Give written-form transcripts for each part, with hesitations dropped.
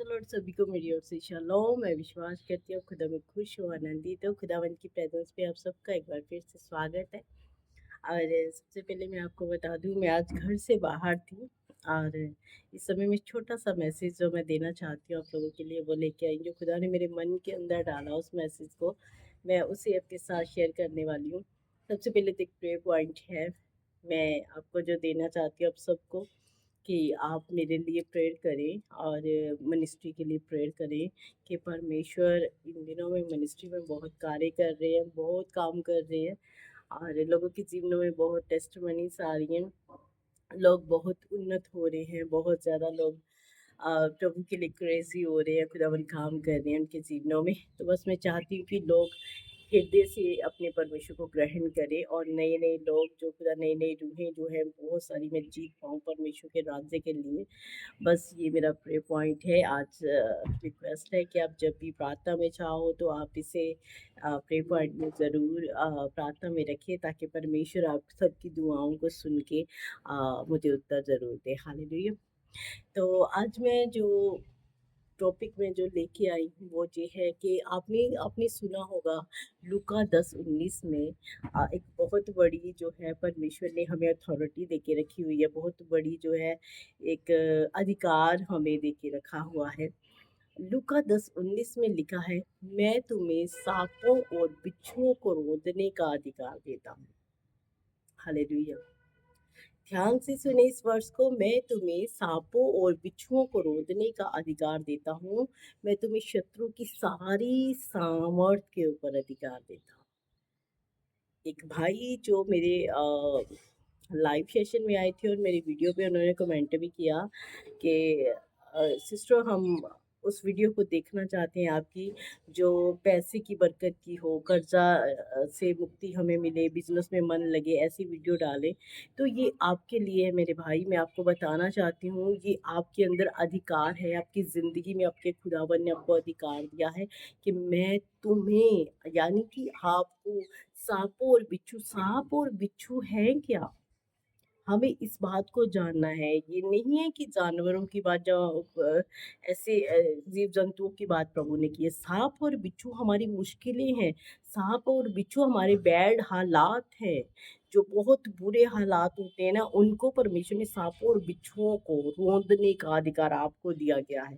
The Lord. सभी को मेरी ओर से शालोम। मैं विश्वास करती हूँ खुदा में खुश हो, आनंदित हो। खुदावंत की प्रेजेंस पे आप सबका एक बार फिर से स्वागत है। और सबसे पहले मैं आपको बता दूं, मैं आज घर से बाहर थी और इस समय में छोटा सा मैसेज जो मैं देना चाहती हूँ आप लोगों के लिए वो लेके आई, जो खुदा ने मेरे मन के अंदर डाला उस मैसेज को मैं उसे आपके साथ शेयर करने वाली हूँ। सबसे पहले तो एक प्रेयर पॉइंट है, मैं आपको जो देना चाहती हूँ आप सबको, कि आप मेरे लिए प्रेयर करें और मिनिस्ट्री के लिए प्रेयर करें कि परमेश्वर इन दिनों में मिनिस्ट्री में बहुत कार्य कर रहे हैं, बहुत काम कर रहे हैं और लोगों के जीवनों में बहुत टेस्टमनीज आ रही हैं। लोग बहुत उन्नत हो रहे हैं, बहुत ज़्यादा लोग प्रभु के लिए क्रेजी हो रहे हैं, खुदावन काम कर रहे हैं उनके जीवनों में। तो बस मैं चाहती हूँ कि लोग हृदय से अपने परमेश्वर को ग्रहण करें और नए नए लोग जो खुदा नई नई रूहें जो है बहुत सारी मैं जीत पाऊँ परमेश्वर के राज्य के लिए। बस ये मेरा प्रे पॉइंट है आज। रिक्वेस्ट है कि आप जब भी प्रार्थना में चाहो तो आप इसे प्रे पॉइंट में ज़रूर प्रार्थना में रखिए, ताकि परमेश्वर आप सबकी दुआओं को सुन के मुझे उत्तर ज़रूर दे। हालेलुया। तो आज मैं जो टॉपिक में जो लेके आई हूँ वो ये है कि आपने आपने सुना होगा लूका 10:19 में एक बहुत बड़ी जो है परमेश्वर ने हमें अथॉरिटी दे के रखी हुई है, बहुत बड़ी जो है एक अधिकार हमें दे के रखा हुआ है। लूका 10:19 में लिखा है, मैं तुम्हें सांपों और बिच्छुओं को रोदने का अधिकार देता हूँ। हालेलुया। ध्यान से सुने इस वर्ष को, मैं तुम्हें सांपों और बिच्छुओं को रोदने का अधिकार देता हूँ। मैं तुम्हें शत्रु की सारी सामर्थ के ऊपर अधिकार देता हूँ। एक भाई जो मेरे लाइव सेशन में आए थे और मेरी वीडियो पे उन्होंने कमेंट भी किया कि सिस्टर हम उस वीडियो को देखना चाहते हैं आपकी, जो पैसे की बरकत की हो, कर्जा से मुक्ति हमें मिले, बिजनेस में मन लगे, ऐसी वीडियो डालें। तो ये आपके लिए है मेरे भाई, मैं आपको बताना चाहती हूँ ये आपके अंदर अधिकार है, आपकी ज़िंदगी में आपके खुदावन ने आपको अधिकार दिया है कि मैं तुम्हें, यानी कि आपको सांप और बिच्छू हैं क्या? हमें इस बात को जानना है। ये नहीं है कि जानवरों की बात, जो ऐसे जीव जंतुओं की बात प्रभु ने की है। सांप और बिच्छू हमारी मुश्किलें हैं, सांप और बिच्छू हमारे बैड हालात हैं, जो बहुत बुरे हालात होते हैं ना, उनको परमेश्वर ने सांपों और बिच्छुओं को रोंदने का अधिकार आपको दिया गया है।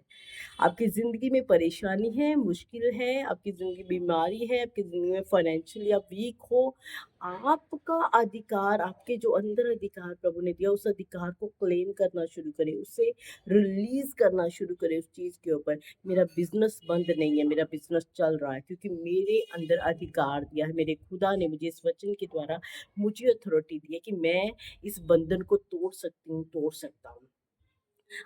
आपकी ज़िंदगी में परेशानी है, मुश्किल है, आपकी ज़िंदगी बीमारी है, आपकी ज़िंदगी में फाइनेंशियली आप वीक हो, आपका अधिकार, आपके जो अंदर अधिकार प्रभु ने दिया, उस अधिकार को क्लेम करना शुरू करें, उसे रिलीज़ करना शुरू करें उस चीज़ के ऊपर। मेरा बिज़नेस बंद नहीं है, मेरा बिज़नेस चल रहा है क्योंकि मेरे अंदर अधिकार दिया है। मेरे खुदा ने मुझे इस वचन के द्वारा मुझे अथॉरिटी दी है कि मैं इस बंधन को तोड़ सकती हूँ, तोड़ सकता हूँ।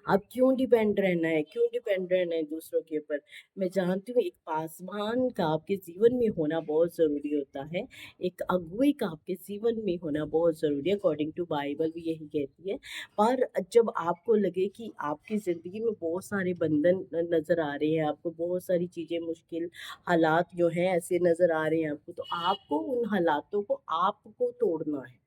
आप क्यों डिपेंड रहना है, क्यों डिपेंड रहना है दूसरों के ऊपर? मैं जानती हूँ एक पासवान का आपके जीवन में होना बहुत ज़रूरी होता है, एक अगुवे का आपके जीवन में होना बहुत ज़रूरी है, अकॉर्डिंग टू बाइबल भी यही कहती है। पर जब आपको लगे कि आपकी ज़िंदगी में बहुत सारे बंधन नज़र आ रहे हैं, आपको बहुत सारी चीज़ें, मुश्किल हालात जो हैं ऐसे नज़र आ रहे हैं आपको, तो आपको उन हालातों को आपको तोड़ना है।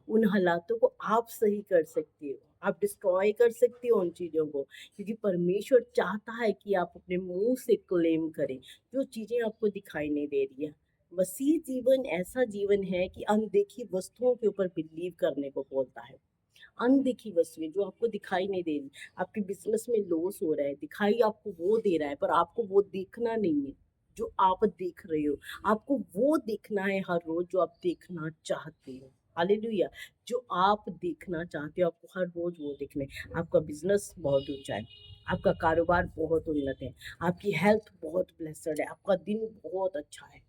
उन हालातों को आप सही कर सकती हो, आप डिस्ट्रॉय कर सकती हो उन चीज़ों को, क्योंकि परमेश्वर चाहता है कि आप अपने मुंह से क्लेम करें जो चीज़ें आपको दिखाई नहीं दे रही है। मसीह जीवन ऐसा जीवन है कि अनदेखी वस्तुओं के ऊपर बिलीव करने को बोलता है। अनदेखी वस्तुएं जो आपको दिखाई नहीं दे रही, आपके बिजनेस में लॉस हो रहा है, दिखाई आपको वो दे रहा है पर आपको वो देखना नहीं है जो आप देख रहे हो। आपको वो देखना है हर रोज जो आप देखना चाहते हो। हालेलुया। जो आप देखना चाहते हो आपको हर रोज वो देखना है। आपका बिजनेस बहुत ऊंचा है, आपका कारोबार बहुत उन्नत है, आपकी हेल्थ बहुत ब्लेसड है, आपका दिन बहुत अच्छा है।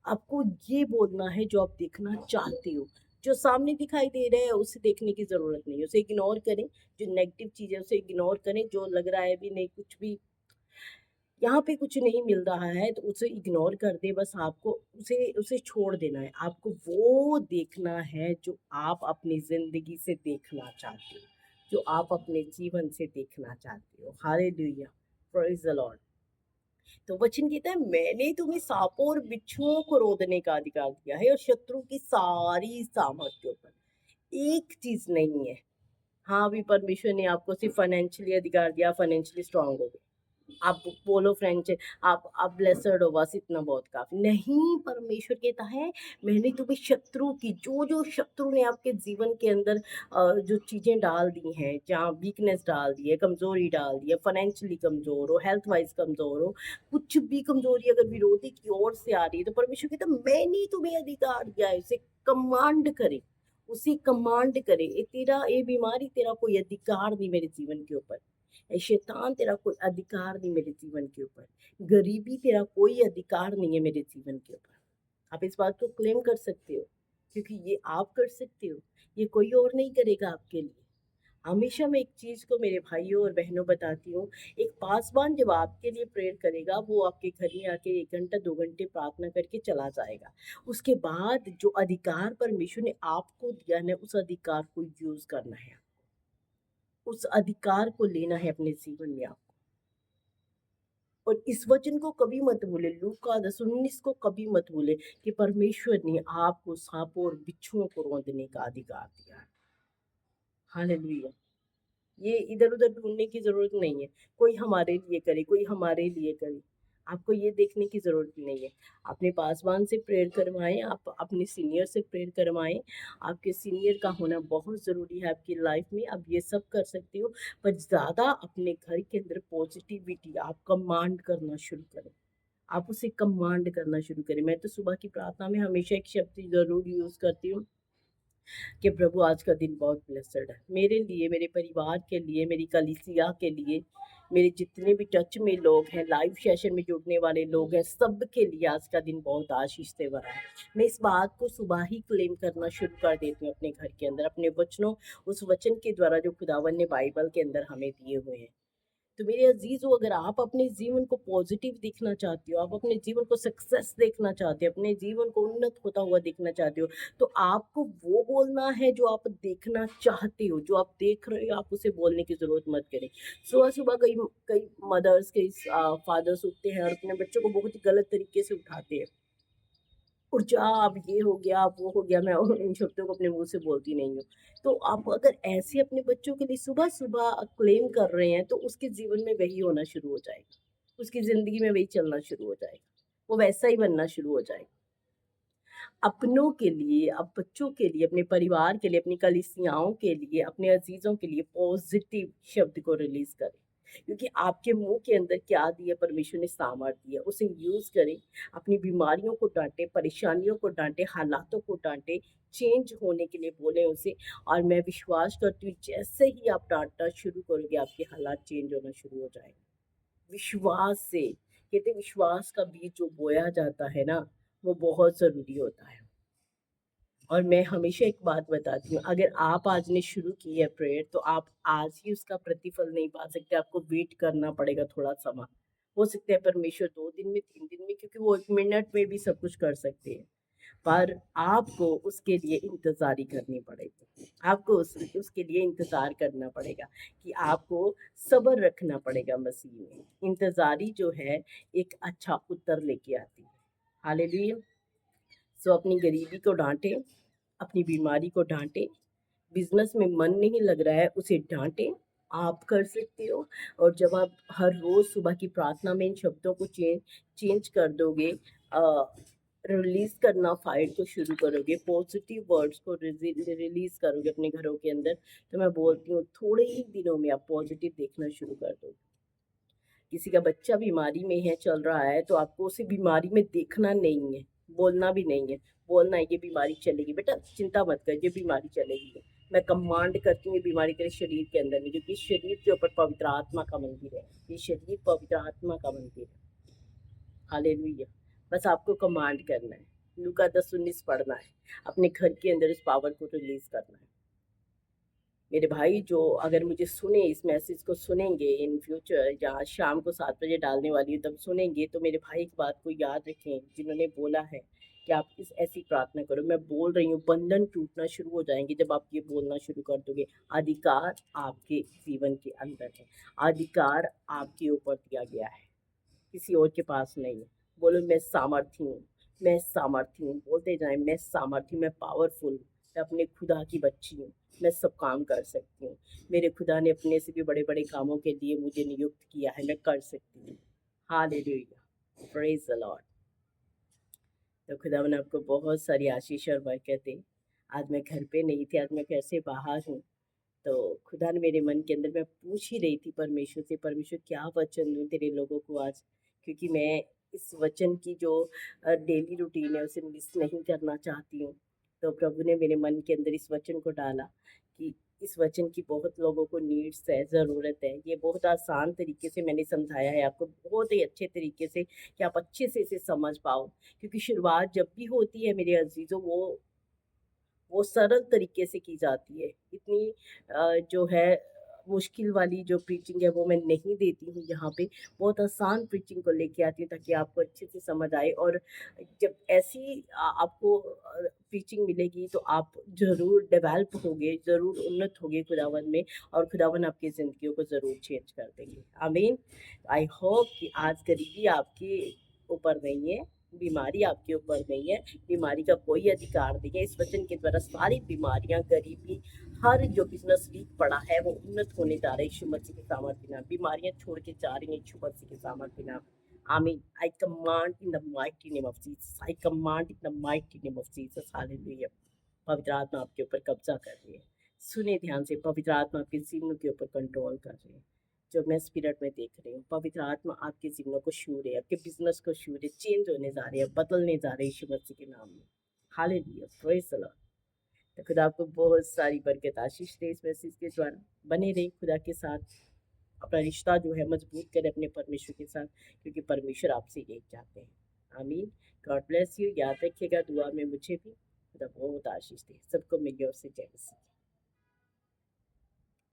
आपको ये बोलना है जो आप देखना चाहते हो। जो सामने दिखाई दे रहा है उसे देखने की ज़रूरत नहीं है, उसे इग्नोर करें। जो नेगेटिव चीज़ है उसे इग्नोर करें, जो लग रहा है भी नहीं, कुछ भी यहाँ पे कुछ नहीं मिल रहा है तो उसे इग्नोर कर दें। बस आपको उसे उसे छोड़ देना है। आपको वो देखना है जो आप अपनी ज़िंदगी से देखना चाहते हो, जो आप अपने जीवन से देखना चाहते हो। Hallelujah, praise the Lord. तो वचन कहता है, मैंने तुम्हें सांपों और बिच्छुओं को रोदने का अधिकार दिया है और शत्रु की सारी सामर्थ्यों पर। एक चीज नहीं है। हाँ, अभी परमेश्वर ने आपको सिर्फ फाइनेंशियली अधिकार दिया, फाइनेंशियली स्ट्रांग हो गए, आप बोलो फ्रेंच, आप ब्लेसड हो, बस इतना बहुत काफ़ी। नहीं, परमेश्वर कहता है मैंने तुम्हें शत्रु की जो शत्रु ने आपके जीवन के अंदर जो चीज़ें डाल दी हैं, जहाँ वीकनेस डाल दी है, कमज़ोरी डाल दी है, फाइनेंशियली कमज़ोर हो, हेल्थ वाइज़ कमज़ोर हो, कुछ भी कमज़ोरी अगर विरोधी की ओर से आ रही है, तो परमेश्वर कहता है मैंने तुम्हें अधिकार दिया है, उसे कमांड करे, उसे कमांड करे। ये बीमारी तेरा कोई अधिकार नहीं मेरे जीवन के ऊपर। ए शैतान तेरा कोई अधिकार नहीं मेरे जीवन के ऊपर। गरीबी तेरा कोई अधिकार नहीं है मेरे जीवन के ऊपर। आप इस बात को क्लेम कर सकते हो, क्योंकि ये आप कर सकते हो, ये कोई और नहीं करेगा आपके लिए। हमेशा मैं एक चीज़ को मेरे भाइयों और बहनों बताती हूँ, एक पासवान जब आपके लिए प्रेयर करेगा, वो आपके घर में आके 1 घंटा 2 घंटे प्रार्थना करके चला जाएगा। उसके बाद जो अधिकार परमेश्वर ने आपको दिया है, उस अधिकार को यूज़ करना है। उस अधिकार को लेना है अपने जीवन में आपको। और इस वचन को कभी मत भूले, लूका 10:19 को कभी मत भूले कि परमेश्वर ने आपको सांपों और बिच्छुओं को रौंदने का अधिकार दिया है। हालेलुया। ये इधर-उधर ढूँढने की ज़रूरत नहीं है। कोई हमारे लिए करे, कोई हमारे लिए करे। आपको ये देखने की ज़रूरत नहीं है। अपने पासवान से प्रेयर करवाएँ, आप अपने सीनियर से प्रेयर करवाएँ। आपके सीनियर का होना बहुत ज़रूरी है आपकी लाइफ़ में। आप ये सब कर सकते हो, पर ज़्यादा अपने घर के अंदर पॉज़िटिविटी आप कमांड करना शुरू करें। आप उसे कमांड करना शुरू करें। मैं तो सुबह की प्रार्थना में हमेशा एक शब्द ज़रूर यूज़ करती हूँ कि प्रभु आज का दिन बहुत ब्लेस्ड है मेरे लिए, मेरे परिवार के लिए, मेरी कलीसिया के लिए, मेरे जितने भी टच में लोग हैं, लाइव सेशन में जुड़ने वाले लोग हैं, सब के लिए आज का दिन बहुत आशीष से भरा है। मैं इस बात को सुबह ही क्लेम करना शुरू कर देती हूँ अपने घर के अंदर, अपने वचनों, उस वचन के द्वारा जो खुदावन ने बाइबल के अंदर हमें दिए हुए हैं। तो मेरे अजीजों, अगर आप अपने जीवन को पॉजिटिव देखना चाहते हो, आप अपने जीवन को सक्सेस देखना चाहते हो, अपने जीवन को उन्नत होता हुआ देखना चाहते हो, तो आपको वो बोलना है जो आप देखना चाहते हो। जो आप देख रहे हो आप उसे बोलने की जरूरत मत करें। सुबह सुबह कई कई मदर्स, कई फादर्स उठते हैं और अपने बच्चों को बहुत ही गलत तरीके से उठाते हैं। उठ जा, अब ये हो गया, अब वो हो गया। मैं इन शब्दों को अपने मुंह से बोलती नहीं हूँ। तो आप अगर ऐसे अपने बच्चों के लिए सुबह सुबह क्लेम कर रहे हैं, तो उसके जीवन में वही होना शुरू हो जाएगा, उसकी जिंदगी में वही चलना शुरू हो जाएगा, वो वैसा ही बनना शुरू हो जाएगा। अपनों के लिए, अब बच्चों के लिए, अपने परिवार के लिए, अपनी कलीसियाओं के लिए, अपने अजीजों के लिए पॉजिटिव शब्द को रिलीज करें, क्योंकि आपके मुंह के अंदर क्या दिया परमेश्वर ने, सामर्थ्य दिया, उसे यूज करें। अपनी बीमारियों को डांटे, परेशानियों को डांटे, हालातों को डांटे, चेंज होने के लिए बोले उसे। और मैं विश्वास करती हूँ जैसे ही आप डांटना शुरू करोगे, आपके हालात चेंज होना शुरू हो जाएंगे। विश्वास से, कहते विश्वास का बीज जो बोया जाता है ना, वो बहुत जरूरी होता है। और मैं हमेशा एक बात बताती हूँ, अगर आप आज ने शुरू की है प्रेयर, तो आप आज ही उसका प्रतिफल नहीं पा सकते, आपको वेट करना पड़ेगा थोड़ा समय। हो सकता है परमेश्वर 2 दिन में, 3 दिन में, क्योंकि वो 1 मिनट में भी सब कुछ कर सकते हैं। पर आपको उसके लिए इंतज़ारी करनी पड़ेगी। आपको उसके लिए इंतज़ार करना पड़ेगा, कि आपको सब्र रखना पड़ेगा मसीह में। इंतज़ारी जो है एक अच्छा उत्तर लेके आती है। हालेलुया। सो अपनी गरीबी को डाँटें, अपनी बीमारी को डाँटें, बिज़नेस में मन नहीं लग रहा है उसे डाँटें, आप कर सकते हो। और जब आप हर रोज़ सुबह की प्रार्थना में इन शब्दों को चेंज कर दोगे, रिलीज़ करना फाइल को शुरू करोगे, पॉजिटिव वर्ड्स को रिलीज़ करोगे अपने घरों के अंदर, तो मैं बोलती हूँ थोड़े ही दिनों में आप पॉजिटिव देखना शुरू कर दोगे। किसी का बच्चा बीमारी में है, चल रहा है, तो आपको उसे बीमारी में देखना नहीं है, बोलना भी नहीं है। बोलना है ये बीमारी चलेगी, बेटा चिंता मत कर, ये बीमारी चलेगी। मैं कमांड करती हूँ ये बीमारी तेरे शरीर के अंदर नहीं, क्योंकि शरीर के ऊपर पवित्र आत्मा का मंदिर है। ये शरीर पवित्र आत्मा का मंदिर है। हालेलुया। बस आपको कमांड करना है, लूका 10:19 पढ़ना है, अपने घर के अंदर इस पावर को रिलीज करना है। मेरे भाई जो अगर मुझे सुने, इस मैसेज को सुनेंगे इन फ्यूचर, या शाम को 7 बजे डालने वाली हूँ तब सुनेंगे, तो मेरे भाई की बात को याद रखें जिन्होंने बोला है कि आप इस ऐसी प्रार्थना करो। मैं बोल रही हूँ बंधन टूटना शुरू हो जाएंगे जब आप ये बोलना शुरू कर दोगे। अधिकार आपके जीवन के अंदर है, अधिकार आपके ऊपर दिया गया है, किसी और के पास नहीं है। बोलो मैं सामर्थ्य हूँ, मैं सामर्थ्य हूँ, बोलते जाए मैं सामर्थ्य, मैं पावरफुल, मैं अपने खुदा की बच्ची हूँ, मैं सब काम कर सकती हूँ। मेरे खुदा ने अपने से भी बड़े-बड़े कामों के लिए मुझे नियुक्त किया है, मैं कर सकती हूँ। हालेलुया! Praise the Lord. तो खुदावन ने आपको बहुत सारी आशीष और बरकत दे। आज मैं घर पे नहीं थी, आज मैं घर से बाहर हूँ। तो खुदा ने मेरे मन के अंदर, मैं पूछ ही रही थी परमेश्वर से, परमेश्वर क्या वचन दूँ तेरे लोगों को आज? क्योंकि मैं इस वचन की जो डेली रूटीन है उसे मिस नहीं करना चाहती हूँ। तो प्रभु ने मेरे मन के अंदर इस वचन को डाला कि इस वचन की बहुत लोगों को नीड्स है, ज़रूरत है। ये बहुत आसान तरीके से मैंने समझाया है आपको, बहुत ही अच्छे तरीके से, कि आप अच्छे से इसे समझ पाओ। क्योंकि शुरुआत जब भी होती है मेरे अज़ीज़ों, वो सरल तरीके से की जाती है। इतनी जो है मुश्किल वाली जो प्रीचिंग है वो मैं नहीं देती हूँ यहाँ पे। बहुत आसान प्रीचिंग को लेके आती हूँ ताकि आपको अच्छे से समझ आए। और जब ऐसी आपको प्रीचिंग मिलेगी तो आप ज़रूर डेवलप होगे, ज़रूर उन्नत होगे खुदावन में, और खुदावन आपकी ज़िंदगियों को ज़रूर चेंज कर देंगे। आमीन। आई होप कि आज गरीबी आपके ऊपर नहीं है, बीमारी आपके ऊपर नहीं है, बीमारी का कोई अधिकार नहीं है। इस वचन के द्वारा सारी बीमारियां, गरीबी, हर जो बिजनेस वीक पड़ा है वो उन्नत होने जा रहा है यीशु मसीह के सामर्थ्य के नाम। बीमारियां छोड़ के जा रही हैं यीशु मसीह के सामर्थ्य के नाम। आमीन। आई command in the mighty name of Jesus, I command in the mighty name of Jesus. Hallelujah. पवित्र आत्मा आपके ऊपर कब्जा कर रही है। सुने ध्यान से, पवित्र आत्मा आपके जीवनों के ऊपर कंट्रोल कर रही है। जो मैं स्पिरिट में देख रही हूँ, पवित्र आत्मा आपके जीवनों को छू रहे, आपके बिजनेस को छू रहे, चेंज होने जा रहे हैं, बदलने जा रहे हैं यीशु मसीह के नाम में। Hallelujah, praise the Lord. तो खुदा आपको बहुत सारी बरकत आशीष दे इस मैसेज के द्वारा। बने रहे खुदा के साथ, अपना रिश्ता जो है मजबूत करें अपने परमेश्वर के साथ, क्योंकि परमेश्वर आपसे यही चाहते हैं। आमीन। God bless you. याद रखिएगा दुआ में मुझे भी। खुदा बहुत आशीष दे सबको। मेरी ओर से जय मसीह।